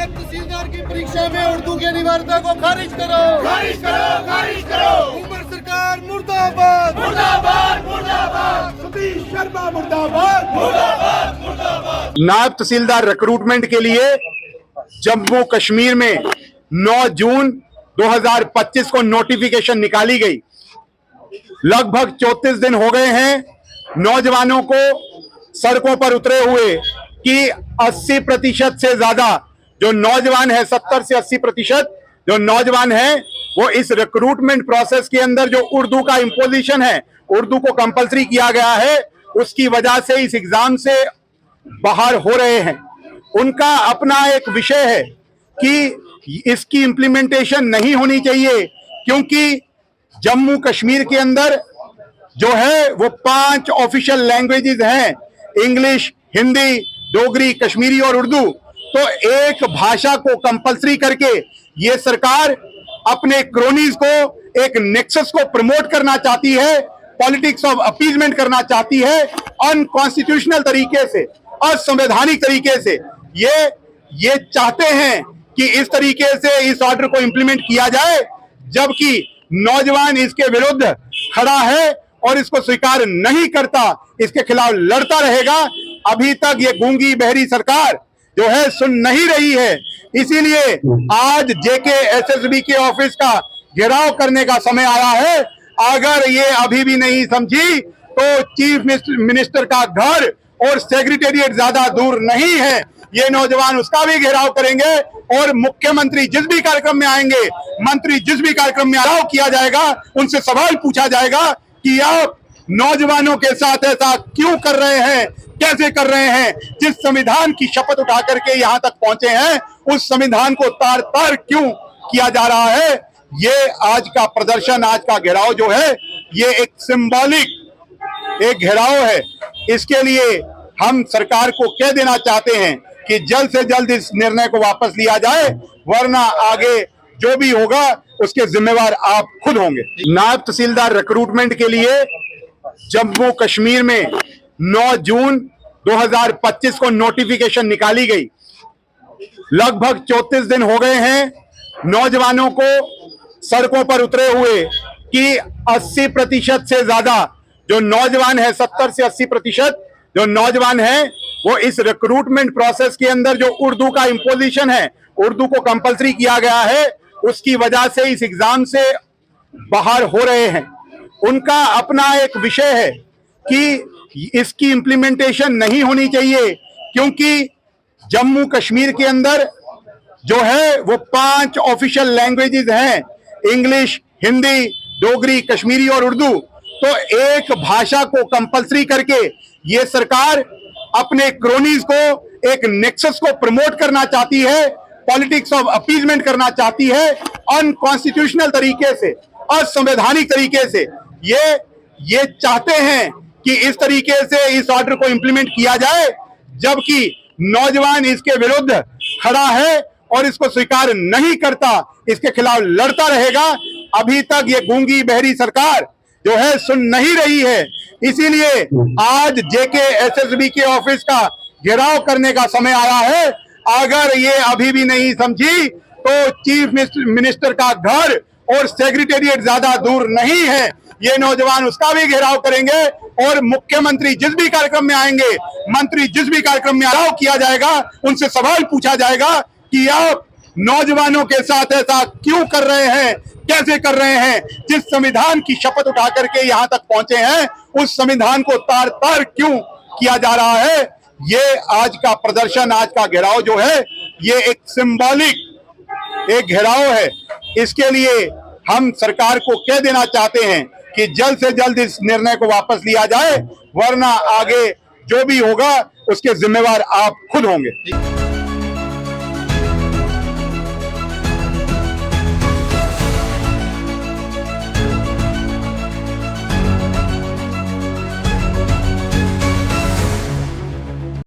नायब तहसीलदार की परीक्षा में उर्दू की अनिवार्यता को खारिज करो, खारिज करो, खारिज करो। उमर सरकार मुर्दाबाद, मुर्दाबाद, मुर्दाबाद। सतीश शर्मा मुर्दाबाद, मुर्दाबाद, मुर्दाबाद। नायब तहसीलदार रिक्रूटमेंट के लिए जम्मू कश्मीर में 9 जून 2025 को नोटिफिकेशन निकाली गई। लगभग 34 दिन हो गए हैं नौजवानों को सड़कों पर उतरे हुए कि 80% से ज्यादा जो नौजवान है, 70 से 80% जो नौजवान है, वो इस रिक्रूटमेंट प्रोसेस के अंदर जो उर्दू का इंपोजिशन है, उर्दू को कंपलसरी किया गया है, उसकी वजह से इस एग्जाम से बाहर हो रहे हैं। उनका अपना एक विषय है कि इसकी इंप्लीमेंटेशन नहीं होनी चाहिए, क्योंकि जम्मू कश्मीर के अंदर जो है वो 5 ऑफिशियल लैंग्वेजेस हैं, इंग्लिश, हिंदी, डोगरी, कश्मीरी और उर्दू। तो एक भाषा को कंपलसरी करके ये सरकार अपने क्रोनीज को, एक नेक्सस को प्रमोट करना चाहती है, पॉलिटिक्स ऑफ अपीजमेंट करना चाहती है, अनकॉन्स्टिट्यूशनल तरीके से, असंवैधानिक तरीके से ये चाहते हैं कि इस तरीके से इस ऑर्डर को इंप्लीमेंट किया जाए, जबकि नौजवान इसके विरुद्ध खड़ा है और इसको स्वीकार नहीं करता, इसके खिलाफ लड़ता रहेगा। अभी तक ये गूंगी बहरी सरकार जो है सुन नहीं रही है। इसीलिए आज जेके एसएसबी के ऑफिस का घेराव करने का समय आया है। अगर ये अभी भी नहीं समझी तो चीफ मिनिस्टर का घर और सेक्रेटेरिएट ज्यादा दूर नहीं है। ये नौजवान उसका भी घेराव करेंगे और मुख्यमंत्री जिस भी कार्यक्रम में आएंगे, मंत्री जिस भी कार्यक्रम में घेराव किया जाएगा, उनसे सवाल पूछा जाएगा कि आप नौजवानों के साथ ऐसा क्यों कर रहे हैं, कैसे कर रहे हैं। जिस संविधान की शपथ उठा करके यहाँ तक पहुंचे हैं, उस संविधान को तार तार क्यों किया जा रहा है। ये आज का प्रदर्शन, आज का घेराव जो है, ये एक सिंबॉलिक एक घेराव है। इसके लिए हम सरकार को कह देना चाहते हैं कि जल्द से जल्द इस निर्णय को वापस लिया जाए, वरना आगे जो भी होगा उसके जिम्मेवार आप खुद होंगे। नायब तहसीलदार रिक्रूटमेंट के लिए जम्मू कश्मीर में 9 जून 2025 को नोटिफिकेशन निकाली गई। लगभग 34 दिन हो गए हैं नौजवानों को सड़कों पर उतरे हुए कि 80% से ज्यादा जो नौजवान है, 70 से 80% जो नौजवान है, वो इस रिक्रूटमेंट प्रोसेस के अंदर जो उर्दू का इंपोजिशन है, उर्दू को कंपलसरी किया गया है, उसकी वजह से इस एग्जाम से बाहर हो रहे हैं। उनका अपना एक विषय है कि इसकी इंप्लीमेंटेशन नहीं होनी चाहिए, क्योंकि जम्मू कश्मीर के अंदर जो है वो 5 ऑफिशियल लैंग्वेजेस हैं, इंग्लिश, हिंदी, डोगरी, कश्मीरी और उर्दू। तो एक भाषा को कंपलसरी करके ये सरकार अपने क्रोनीज को, एक नेक्सस को प्रमोट करना चाहती है, पॉलिटिक्स ऑफ अपीजमेंट करना चाहती है, अनकॉन्स्टिट्यूशनल तरीके से, असंवैधानिक तरीके से ये चाहते हैं कि इस तरीके से इस ऑर्डर को इंप्लीमेंट किया जाए, जबकि नौजवान इसके विरुद्ध खड़ा है और इसको स्वीकार नहीं करता, इसके खिलाफ लड़ता रहेगा। अभी तक ये गूंगी बहरी सरकार जो है सुन नहीं रही है। इसीलिए आज जेके एसएसबी के ऑफिस का घेराव करने का समय आया है। अगर ये अभी भी नहीं समझी तो चीफ मिनिस्टर का घर और सेक्रेटेरिएट ज्यादा दूर नहीं है। ये नौजवान उसका भी घेराव करेंगे और मुख्यमंत्री जिस भी कार्यक्रम में आएंगे, मंत्री जिस भी कार्यक्रम में घेराव किया जाएगा, उनसे सवाल पूछा जाएगा कि आप नौजवानों के साथ ऐसा क्यों कर रहे हैं, कैसे कर रहे हैं। जिस संविधान की शपथ उठा करके यहाँ तक पहुंचे हैं, उस संविधान को तार तार क्यों किया जा रहा है। ये आज का प्रदर्शन, आज का घेराव जो है, ये एक सिंबॉलिक एक घेराव है। इसके लिए हम सरकार को कह देना चाहते हैं कि जल्द से जल्द इस निर्णय को वापस लिया जाए, वरना आगे जो भी होगा उसके जिम्मेवार आप खुद होंगे।